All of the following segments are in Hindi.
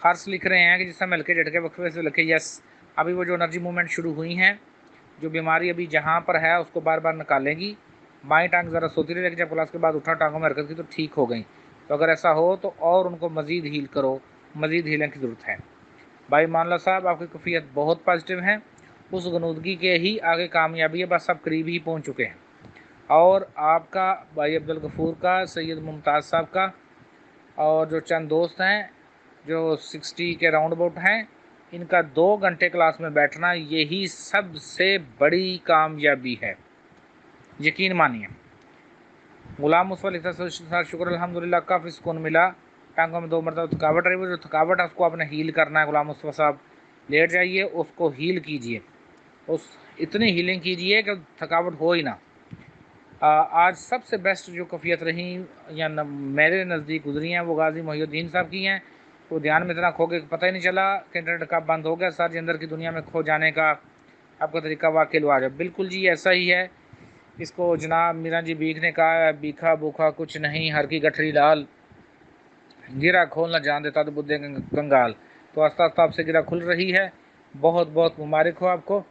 ख़ास लिख रहे हैं कि जिस समय हल्के झटके वक्फे से लिखे यस, अभी वो जो एनर्जी मूवमेंट शुरू हुई हैं, जो बीमारी अभी जहाँ पर है उसको बार बार निकालेंगी। बाएं टांग ज़रा सोती रही, लेकिन जब क्लास के बाद उठा टांगों में हरकत की तो ठीक हो गई। तो अगर ऐसा हो तो और उनको मज़ीद हील करो, मज़ीद हीलिंग की ज़रूरत है। भाई मानला साहब, आपकी कैफियत बहुत पॉजिटिव है, उस गनूदगी के ही आगे कामयाबी है, बस आप करीब ही पहुँच चुके हैं। और आपका, भाई अब्दुल गफूर का, सैयद मुमताज़ साहब का, और जो चंद दोस्त हैं जो 60 के राउंड अबाउट हैं, इनका 2 घंटे क्लास में बैठना यही सबसे बड़ी कामयाबी है, यकीन मानिए। गुलाम मुस्तफ़ा लिखता सर शुक्र अल्हम्दुलिल्लाह, काफ़ी सुकून मिला। टांगों में 2 मरतबा थकावट रही, वो जो थकावट है उसको आपने हील करना है। गुलाम मुस्तफ़ा साहब, लेट जाइए, उसको हील कीजिए, उस इतनी हीलिंग कीजिए कि थकावट हो ही ना। आज सबसे बेस्ट जो कैफियत रही या मेरे नज़दीक गुजरी हैं वो गाजी मोहिउद्दीन साहब की हैं। वो ध्यान में इतना खो गए पता ही नहीं चला कि इंटरनेट कब बंद हो गया। सर जी अंदर की दुनिया में खो जाने का आपका तरीका वाकई लाजवाब। बिल्कुल जी ऐसा ही है। इसको जनाब मीरा जी बीख ने कहा, बीखा भूखा कुछ नहीं, हर की गठरी लाल, गिरा खोल न जान देता तो बुद्धे कंगाल। तो आस्ता आस्ता आपसे गिरा खुल रही है। बहुत बहुत मुबारक हो आपको।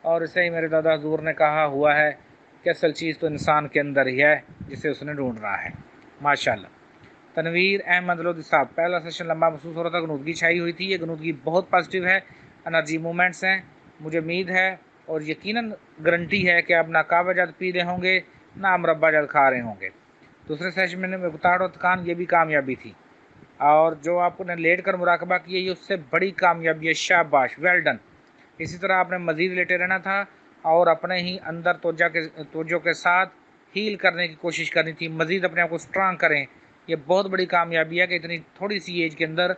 और इसे ही मेरे दादा हजूर ने कहा हुआ है कि असल चीज़ तो इंसान के अंदर ही है जिसे उसने ढूंढ रहा है। माशाल्लाह। तनवीर अहमद लोधी साहब, पहला सेशन लंबा महसूस हो रहा था, गनूदगी छाई हुई थी। ये गनूदगी बहुत पॉजिटिव है, एनर्जी मूवमेंट्स हैं। मुझे उम्मीद है और यकीनन गारंटी है कि आप ना कहवा जात पी रहे होंगे, ना मुरब्बा जात खा रहे होंगे। दूसरे सेशन में उतार और थकान, ये भी कामयाबी थी। और जो आपने लेट कर मुराकबा किया, ये उससे बड़ी कामयाबी है। शाबाश, वेल डन। इसी तरह आपने मज़ीद लेटे रहना था और अपने ही अंदर तवज्जो के साथ हील करने की कोशिश करनी थी, मज़ीद अपने आप को स्ट्रांग करें। ये बहुत बड़ी कामयाबी है कि इतनी थोड़ी सी एज के अंदर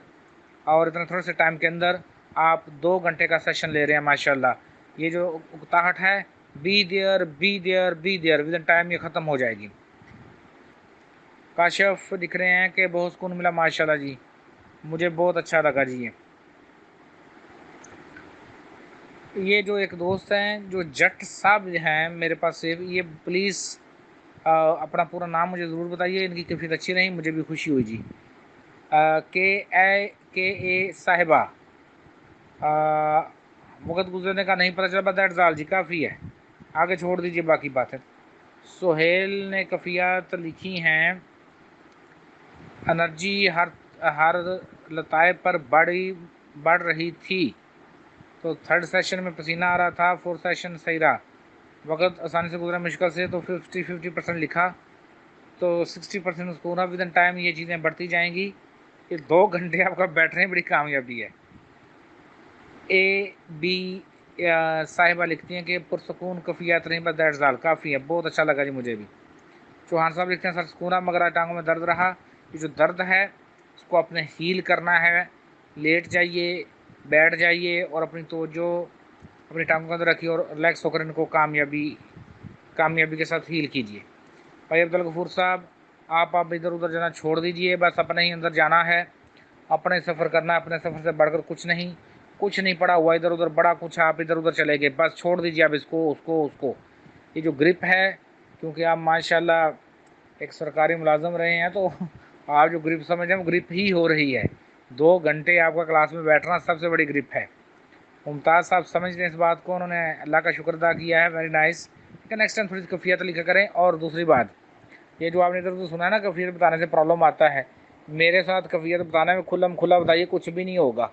और इतने थोड़े से टाइम के अंदर आप 2 घंटे का सेशन ले रहे हैं। माशाल्लाह। ये जो उकताहट है, be there be there be there, within time ये ख़त्म हो जाएगी। काशिफ दिख रहे हैं कि बहुत सुकून मिला। माशाल्लाह जी, मुझे बहुत अच्छा लगा जी। ये जो एक दोस्त हैं जो जट साहब हैं मेरे पास से, ये प्लीज़ अपना पूरा नाम मुझे ज़रूर बताइए। इनकी कैफियत अच्छी रही, मुझे भी खुशी हुई जी। के ए साहिबा, वक़्त गुजरने का नहीं पता चला, दैट जाल जी काफ़ी है, आगे छोड़ दीजिए बाकी बातें। सोहेल ने कैफियत लिखी हैं, एनर्जी हर हर लताए पर बढ़ रही थी। तो 3rd सेशन में पसीना आ रहा था, 4th सेशन सही रहा, वक़्त आसानी से गुजरा मुश्किल से। तो 50% लिखा, तो 60% उसको ना। विद इन टाइम ये चीज़ें बढ़ती जाएंगी। ये 2 घंटे आपका बैठने बड़ी कामयाबी है। ए बी साहिबा लिखती हैं कि पुरसकून कैफियत नहीं, बस दैट्स ऑल, काफ़ी है। बहुत अच्छा लगा जी मुझे भी। चौहान साहब लिखते हैं सर सुकून, मगर टांगों में दर्द रहा। ये जो दर्द है उसको अपने हील करना है। लेट जाइए, बैठ जाइए और अपनी तवज्जो अपनी टांगों के अंदर रखिए और रिलैक्स होकर इनको कामयाबी के साथ हील कीजिए। भाई अब्दुल गफूर साहब, आप इधर उधर जाना छोड़ दीजिए, बस अपने ही अंदर जाना है, अपने सफ़र करना है। अपने सफ़र से बढ़कर कुछ नहीं पड़ा हुआ इधर उधर, बड़ा कुछ आप इधर उधर चले गए, बस छोड़ दीजिए आप इसको उसको उसको। ये जो ग्रिप है, क्योंकि आप माशाल्लाह एक सरकारी मुलाजम रहे हैं, तो आप जो ग्रिप समझ रहे हैं वो ग्रिप ही हो रही है। 2 घंटे आपका क्लास में बैठना सबसे बड़ी ग्रिप है। मुमताज़ साहब समझ रहे हैं इस बात को, उन्होंने अल्लाह का शुक्र अदा किया है, वेरी नाइस। लेकिन नेक्स्ट टाइम थोड़ी सी कैफियत लिखा करें। और दूसरी बात, ये जो आपने इधर उधर सुना है ना, कैफियत बताने से प्रॉब्लम आता है, मेरे साथ कैफियत बताने में खुल्लम खुल्ला बताइए, कुछ भी नहीं होगा।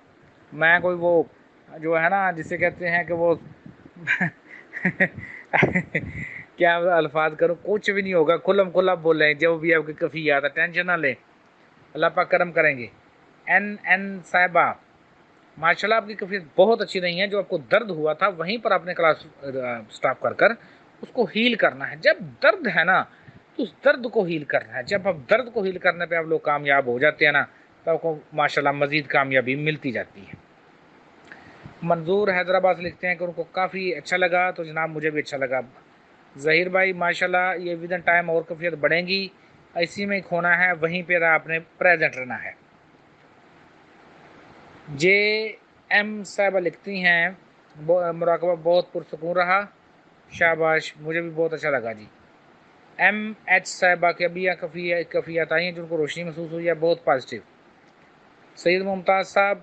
मैं कोई वो जो है ना जिसे कहते हैं कि वो क्या अल्फाज करूँ, कुछ भी नहीं होगा, खुल्लम खुल्ला बोल रहे हैं। जो भी आपकी कैफियत है टेंशन ना लें, अल्लाह पाक करम करेंगे। एन साहिबा, माशाल्लाह आपकी कैफियत बहुत अच्छी नहीं है। जो आपको दर्द हुआ था वहीं पर आपने क्लास स्टॉप कर उसको हील करना है। जब दर्द है ना तो उस दर्द को हील करना है। जब आप दर्द को हील करने पे आप लोग कामयाब हो जाते हैं ना, तो आपको माशाल्लाह मज़ीद कामयाबी मिलती जाती है। मंजूर हैदराबाद से लिखते हैं कि उनको काफ़ी अच्छा लगा। तो जनाब मुझे भी अच्छा लगा। ज़हीर भाई माशाल्लाह, ये विद इन टाइम और कैफियत बढ़ेंगी, इसी में खोना है, वहीं पर आपने प्रेजेंट रहना है। जे एम साहबा लिखती हैं मुराकबा बहुत पुरसकून रहा। शाबाश, मुझे भी बहुत अच्छा लगा जी। एम एच साहबा के अभी कफ़ियत आई हैं जिनको रोशनी महसूस हुई है, बहुत पॉजिटिव। सैयद मुमताज़ साहब,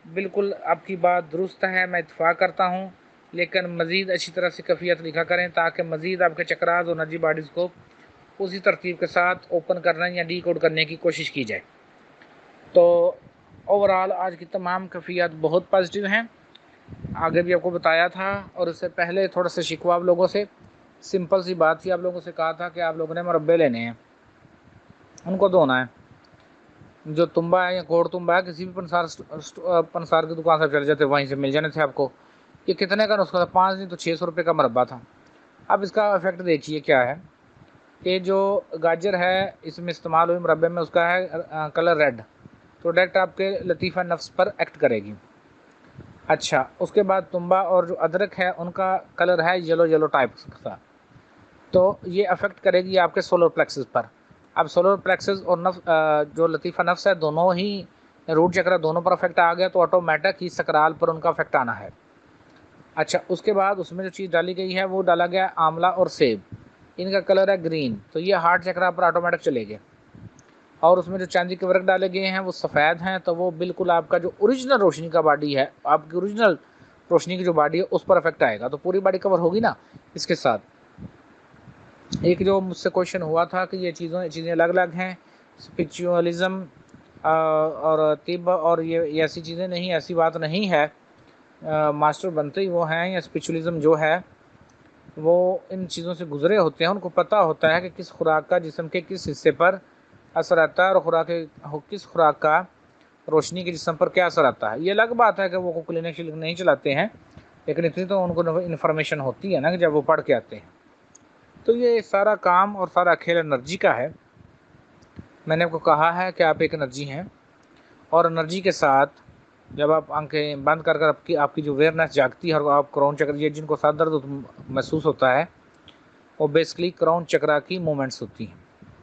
बिल्कुल आपकी बात दुरुस्त है, मैं इत्तेफाक करता हूँ, लेकिन मज़ीद अच्छी तरह से कैफ़ियत लिखा करें ताकि मज़ीद आपके चक्रास और एनर्जी बॉडीज़ को उसी तरतीब के साथ ओपन करने या डीकोड करने की कोशिश की जाए। तो ओवरऑल आज की तमाम कैफ़ियत बहुत पॉजिटिव हैं। आगे भी आपको बताया था, और उससे पहले थोड़ा सा शिकवा आप लोगों से, सिंपल सी बात थी, आप लोगों से कहा था कि आप लोगों ने मुरब्बे लेने हैं, उनको धोना है। जो तुम्बा है या कोड़ तुम्बा है, किसी भी पंसार की दुकान से चले जाते, वहीं से मिल जाने थे आपको। ये कितने का नुस्खा था? 5 नहीं तो 600 रुपये का मुरब्बा था। अब इसका इफेक्ट देखिए क्या है। ये जो गाजर है इसमें इस्तेमाल हुई मुरब्बे में, उसका है कलर रेड, तो डायरेक्ट आपके लतीफ़ा नफ्स पर एक्ट करेगी। अच्छा, उसके बाद तुम्बा और जो अदरक है उनका कलर है येलो टाइप का, तो ये अफेक्ट करेगी आपके सोलर प्लेक्सेस पर। अब सोलर प्लेक्सेस और जो लतीफ़ा नफ्स है, दोनों ही रूट चक्र दोनों पर अफेक्ट आ गया, तो ऑटोमेटिक ही सकराल पर उनका अफेक्ट आना है। अच्छा, उसके बाद उसमें जो चीज़ डाली गई है वो डाला गया आंवला और सेब, इनका कलर है ग्रीन, तो ये हार्ट चक्र पर ऑटोमेटिक चलेंगे। और उसमें जो चांदी के वर्क डाले गए हैं वो सफ़ेद हैं, तो वो बिल्कुल आपका जो ओरिजिनल रोशनी का बॉडी है, आपकी ओरिजिनल रोशनी की जो बॉडी है उस पर अफेक्ट आएगा, तो पूरी बॉडी कवर होगी ना इसके साथ। एक जो मुझसे क्वेश्चन हुआ था कि ये चीज़ें अलग अलग हैं, स्पिरिचुअलिज़म और तिब, और ये ऐसी चीज़ें नहीं, ऐसी बात नहीं है। मास्टर बनते ही वो हैं, या स्पिरिचुअलिज़म जो है वो इन चीज़ों से गुजरे होते हैं, उनको पता होता है कि किस खुराक का जिस्म के किस हिस्से पर असर आता है, और किस खुराक का रोशनी के जिस्म पर क्या असर आता है। ये अलग बात है कि वो क्लिनिक नहीं चलाते हैं, लेकिन इतनी तो उनको इन्फॉर्मेशन होती है ना कि जब वो पढ़ के आते हैं। तो ये सारा काम और सारा खेल एनर्जी का है। मैंने आपको कहा है कि आप एक एनर्जी हैं, और एनर्जी के साथ जब आप आंखें बंद कर आपकी जो अवेयरनेस जागती है, और आप क्राउन चक्र, ये जिनको सर दर्द महसूस होता है, वो बेसिकली क्राउन चक्रा की मूवमेंट्स होती हैं।